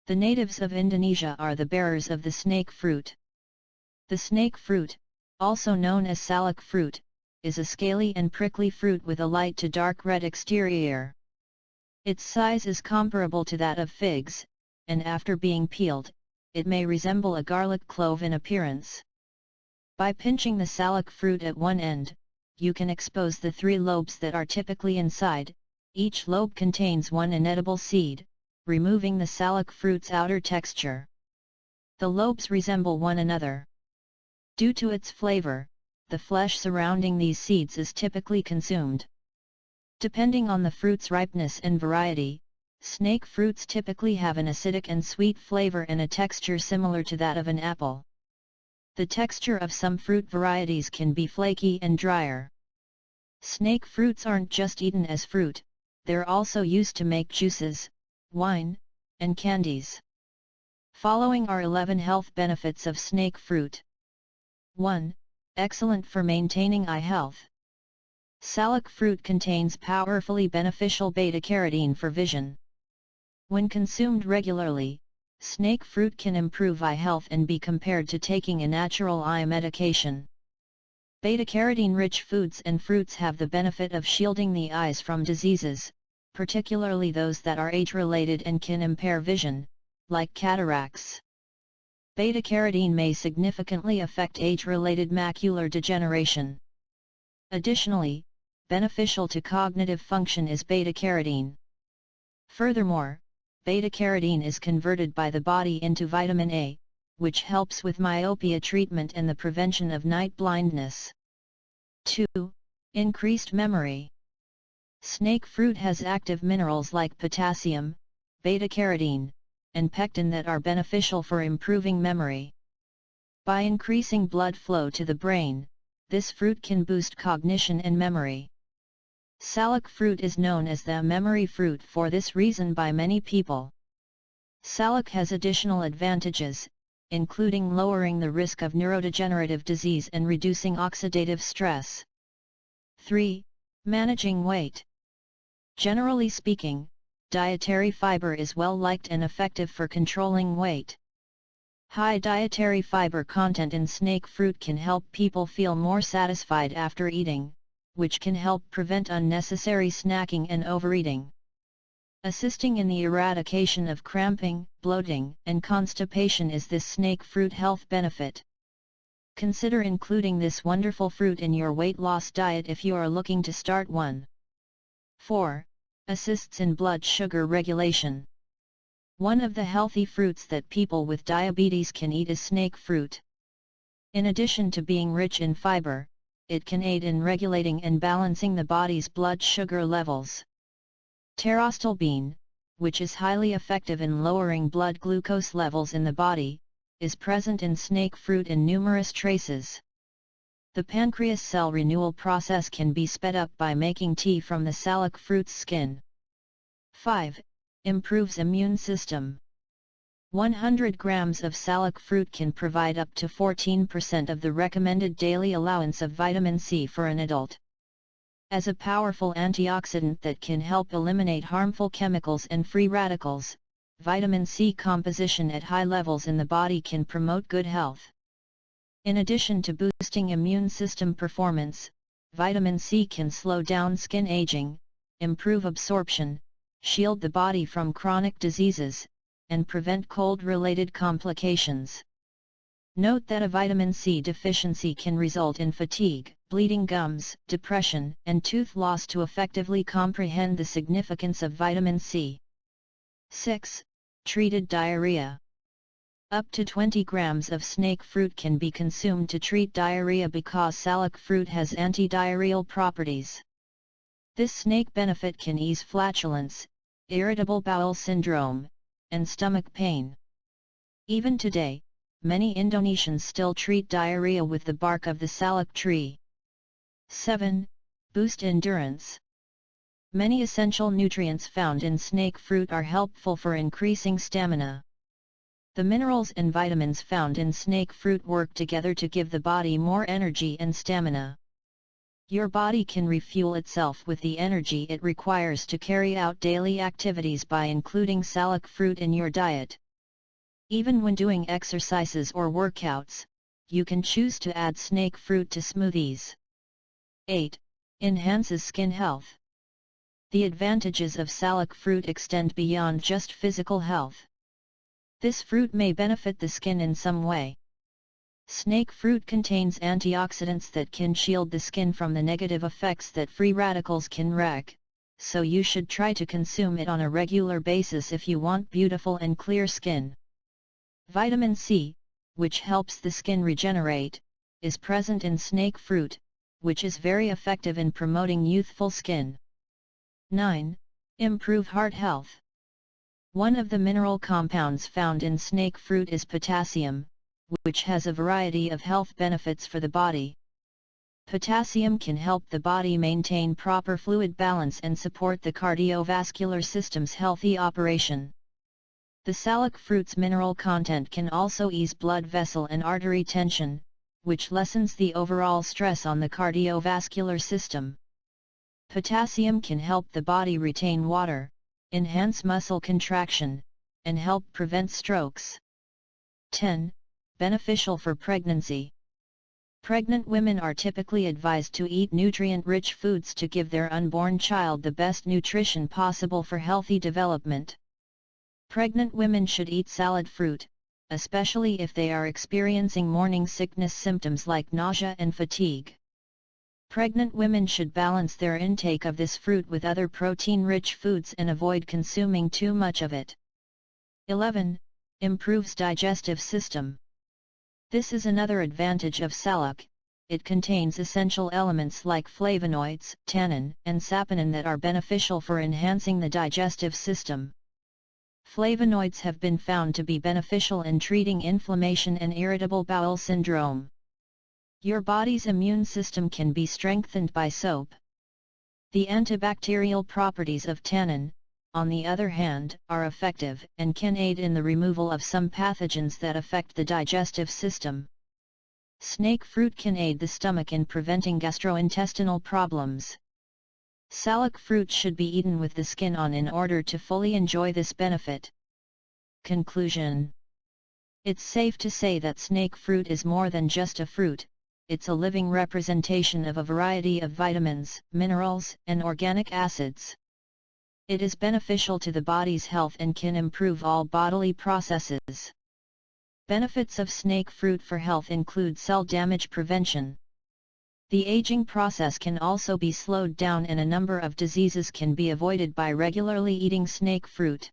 The natives of Indonesia are the bearers of the snake fruit. The snake fruit, also known as salak fruit, is a scaly and prickly fruit with a light to dark red exterior. Its size is comparable to that of figs, and after being peeled, it may resemble a garlic clove in appearance. By pinching the salak fruit at one end, you can expose the 3 lobes that are typically inside. Each lobe contains one inedible seed, removing the salak fruit's outer texture. The lobes resemble one another. Due to its flavor, the flesh surrounding these seeds is typically consumed. Depending on the fruit's ripeness and variety, snake fruits typically have an acidic and sweet flavor and a texture similar to that of an apple. The texture of some fruit varieties can be flaky and drier. Snake fruits aren't just eaten as fruit, they're also used to make juices, wine, and candies. Following are 11 health benefits of snake fruit. 1. Excellent for maintaining eye health. Salak fruit contains powerfully beneficial beta-carotene for vision. When consumed regularly, snake fruit can improve eye health and be compared to taking a natural eye medication. Beta-carotene-rich foods and fruits have the benefit of shielding the eyes from diseases, particularly those that are age-related and can impair vision, like cataracts. Beta-carotene may significantly affect age-related macular degeneration. Additionally, beneficial to cognitive function is beta-carotene. Furthermore, beta-carotene is converted by the body into vitamin A, which helps with myopia treatment and the prevention of night blindness. 2. Increased memory. Snake fruit has active minerals like potassium, beta-carotene, and pectin that are beneficial for improving memory. By increasing blood flow to the brain, this fruit can boost cognition and memory. Salak fruit is known as the memory fruit for this reason by many people. Salak has additional advantages, including lowering the risk of neurodegenerative disease and reducing oxidative stress. 3. Managing weight. Generally speaking, dietary fiber is well liked and effective for controlling weight. High dietary fiber content in snake fruit can help people feel more satisfied after eating, which can help prevent unnecessary snacking and overeating. Assisting in the eradication of cramping, bloating, and constipation is this snake fruit health benefit. Consider including this wonderful fruit in your weight loss diet if you are looking to start one. 4. Assists in blood sugar regulation. One of the healthy fruits that people with diabetes can eat is snake fruit. In addition to being rich in fiber, it can aid in regulating and balancing the body's blood sugar levels. Pterostilbene, which is highly effective in lowering blood glucose levels in the body, is present in snake fruit in numerous traces. The pancreas cell renewal process can be sped up by making tea from the salak fruit's skin. 5. Improves immune system. 100 grams of salak fruit can provide up to 14% of the recommended daily allowance of vitamin C for an adult. As a powerful antioxidant that can help eliminate harmful chemicals and free radicals, vitamin C composition at high levels in the body can promote good health. In addition to boosting immune system performance, vitamin C can slow down skin aging, improve absorption, shield the body from chronic diseases, and prevent cold-related complications. Note that a vitamin C deficiency can result in fatigue, bleeding gums, depression, and tooth loss. To effectively comprehend the significance of vitamin C. 6. Treated diarrhea. Up to 20 grams of snake fruit can be consumed to treat diarrhea because salak fruit has anti-diarrheal properties. This snake benefit can ease flatulence, irritable bowel syndrome, and stomach pain. Even today, many Indonesians still treat diarrhea with the bark of the salak tree. 7. Boost endurance. Many essential nutrients found in snake fruit are helpful for increasing stamina. The minerals and vitamins found in snake fruit work together to give the body more energy and stamina. Your body can refuel itself with the energy it requires to carry out daily activities by including salak fruit in your diet, Even when doing exercises or workouts, you can choose to add snake fruit to smoothies. 8. Enhances skin health. The advantages of salak fruit extend beyond just physical health. This fruit may benefit the skin in some way. Snake fruit contains antioxidants that can shield the skin from the negative effects that free radicals can wreak, so you should try to consume it on a regular basis if you want beautiful and clear skin. Vitamin C, which helps the skin regenerate, is present in snake fruit, which is very effective in promoting youthful skin. 9. Improve heart health. One of the mineral compounds found in snake fruit is potassium, which has a variety of health benefits for the body. Potassium can help the body maintain proper fluid balance and support the cardiovascular system's healthy operation. The salak fruit's mineral content can also ease blood vessel and artery tension, which lessens the overall stress on the cardiovascular system. Potassium can help the body retain water, enhance muscle contraction, and help prevent strokes. 10. Beneficial for pregnancy. Pregnant women are typically advised to eat nutrient-rich foods to give their unborn child the best nutrition possible for healthy development. Pregnant women should eat salad fruit, especially if they are experiencing morning sickness symptoms like nausea and fatigue. Pregnant women should balance their intake of this fruit with other protein-rich foods and avoid consuming too much of it. 11. Improves digestive system. This is another advantage of salak. It contains essential elements like flavonoids, tannin, and saponin that are beneficial for enhancing the digestive system. Flavonoids have been found to be beneficial in treating inflammation and irritable bowel syndrome. Your body's immune system can be strengthened by soap. The antibacterial properties of tannin, on the other hand, are effective and can aid in the removal of some pathogens that affect the digestive system. Snake fruit can aid the stomach in preventing gastrointestinal problems. Salak fruit should be eaten with the skin on in order to fully enjoy this benefit. Conclusion. It's safe to say that snake fruit is more than just a fruit. It's a living representation of a variety of vitamins, minerals, and organic acids. It is beneficial to the body's health and can improve all bodily processes. Benefits of snake fruit for health include cell damage prevention. The aging process can also be slowed down and a number of diseases can be avoided by regularly eating snake fruit.